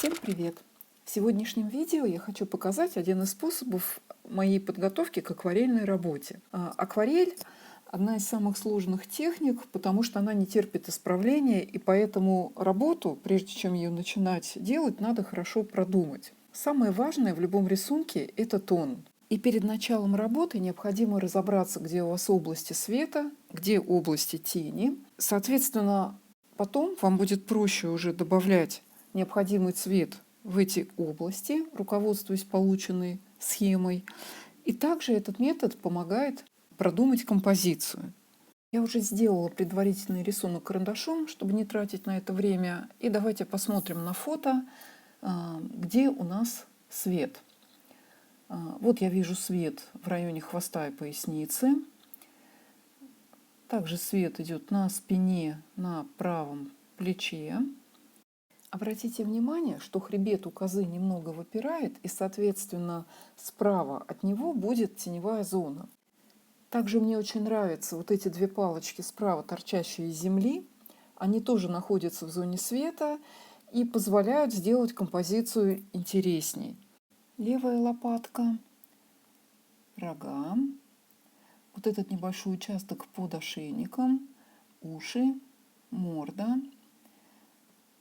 Всем привет! В сегодняшнем видео я хочу показать один из способов моей подготовки к акварельной работе. Акварель – одна из самых сложных техник, потому что она не терпит исправления, и поэтому работу, прежде чем ее начинать делать, надо хорошо продумать. Самое важное в любом рисунке – это тон. И перед началом работы необходимо разобраться, где у вас области света, где области тени. Соответственно, потом вам будет проще уже добавлять необходимый цвет в эти области, руководствуясь полученной схемой. И также этот метод помогает продумать композицию. Я уже сделала предварительный рисунок карандашом, чтобы не тратить на это время. И давайте посмотрим на фото, где у нас свет. Вот я вижу свет в районе хвоста и поясницы. Также свет идет на спине, на правом плече. Обратите внимание, что хребет у козы немного выпирает, и, соответственно, справа от него будет теневая зона. Также мне очень нравятся вот эти две палочки справа, торчащие из земли. Они тоже находятся в зоне света и позволяют сделать композицию интересней. Левая лопатка, рога, вот этот небольшой участок под ошейником, уши, морда.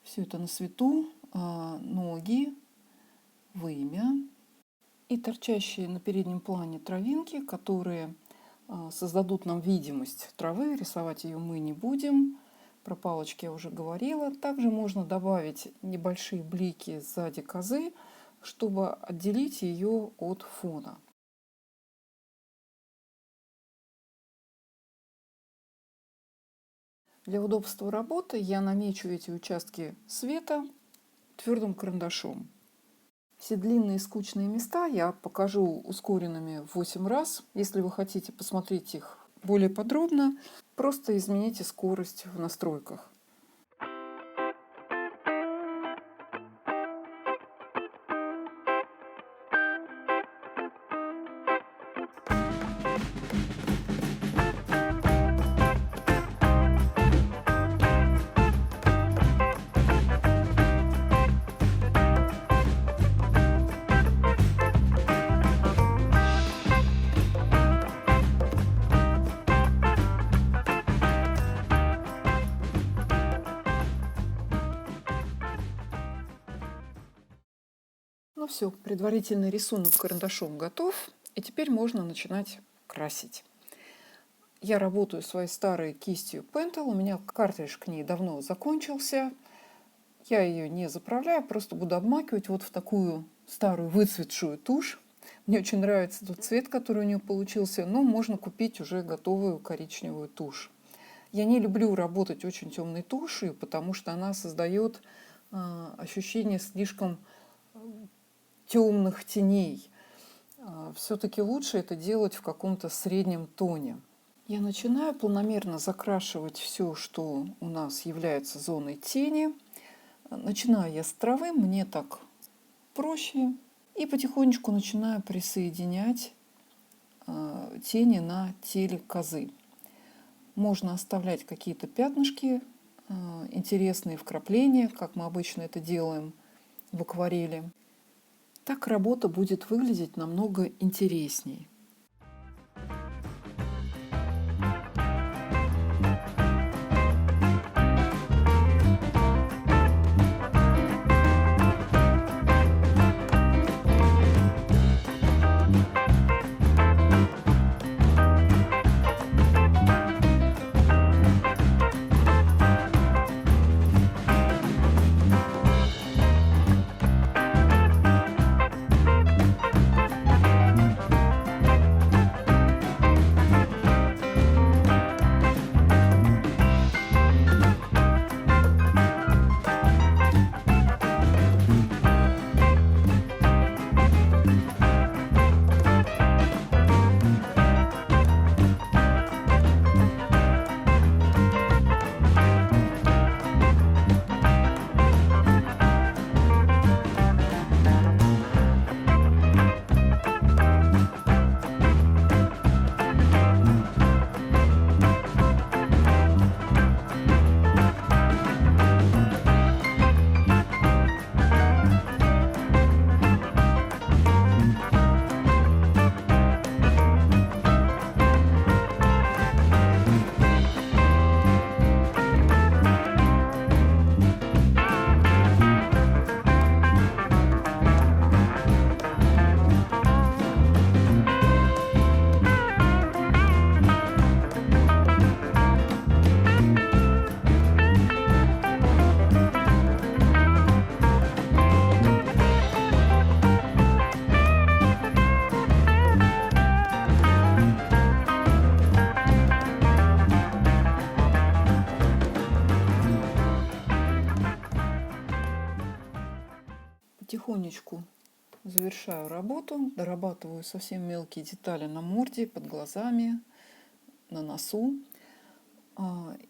Все это на свету, ноги, вымя и торчащие на переднем плане травинки, которые создадут нам видимость травы. Рисовать ее мы не будем. Про палочки я уже говорила. Также можно добавить небольшие блики сзади козы, чтобы отделить ее от фона. Для удобства работы я намечу эти участки света твердым карандашом. Все длинные скучные места я покажу ускоренными в 8 раз. Если вы хотите посмотреть их более подробно, просто измените скорость в настройках. Ну все, предварительный рисунок карандашом готов, и теперь можно начинать красить. Я работаю своей старой кистью Pentel, у меня картридж к ней давно закончился. Я ее не заправляю, просто буду обмакивать вот в такую старую выцветшую тушь. Мне очень нравится тот цвет, который у нее получился, но можно купить уже готовую коричневую тушь. Я не люблю работать очень темной тушью, потому что она создает ощущение слишком темных теней. Все-таки лучше это делать в каком-то среднем тоне. Я начинаю планомерно закрашивать все, что у нас является зоной тени. Начинаю я с травы, мне так проще. И потихонечку начинаю присоединять тени на теле козы. Можно оставлять какие-то пятнышки, интересные вкрапления, как мы обычно это делаем в акварели. Так работа будет выглядеть намного интересней. потихонечку завершаю работу, дорабатываю совсем мелкие детали на морде, под глазами, на носу.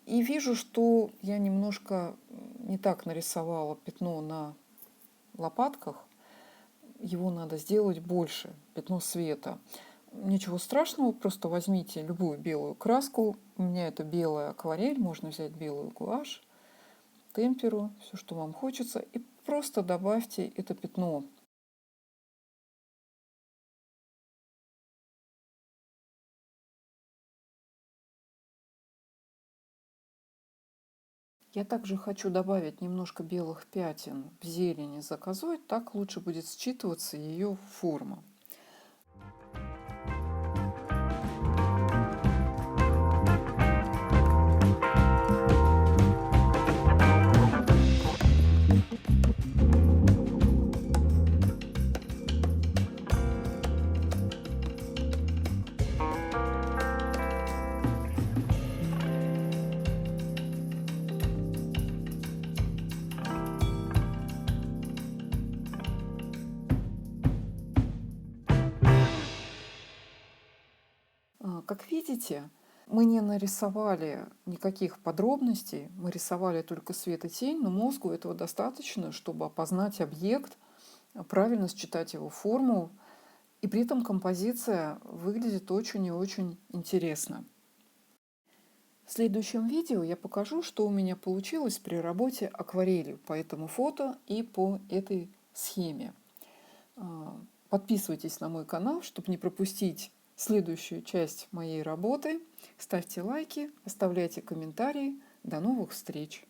И вижу, что я немножко не так нарисовала пятно на лопатках. Его надо сделать больше, пятно света. Ничего страшного, просто возьмите любую белую краску. У меня это белая акварель, можно взять белую гуашь, темперу, все, что вам хочется, и просто добавьте это пятно. Я также хочу добавить немножко белых пятен в зелени за козой, так лучше будет считываться ее форма. Как видите, мы не нарисовали никаких подробностей, мы рисовали только свет и тень, но мозгу этого достаточно, чтобы опознать объект, правильно считать его форму, и при этом композиция выглядит очень и очень интересно. В следующем видео я покажу, что у меня получилось при работе акварелью по этому фото и по этой схеме. Подписывайтесь на мой канал, чтобы не пропустить следующую часть моей работы. Ставьте лайки, оставляйте комментарии. До новых встреч!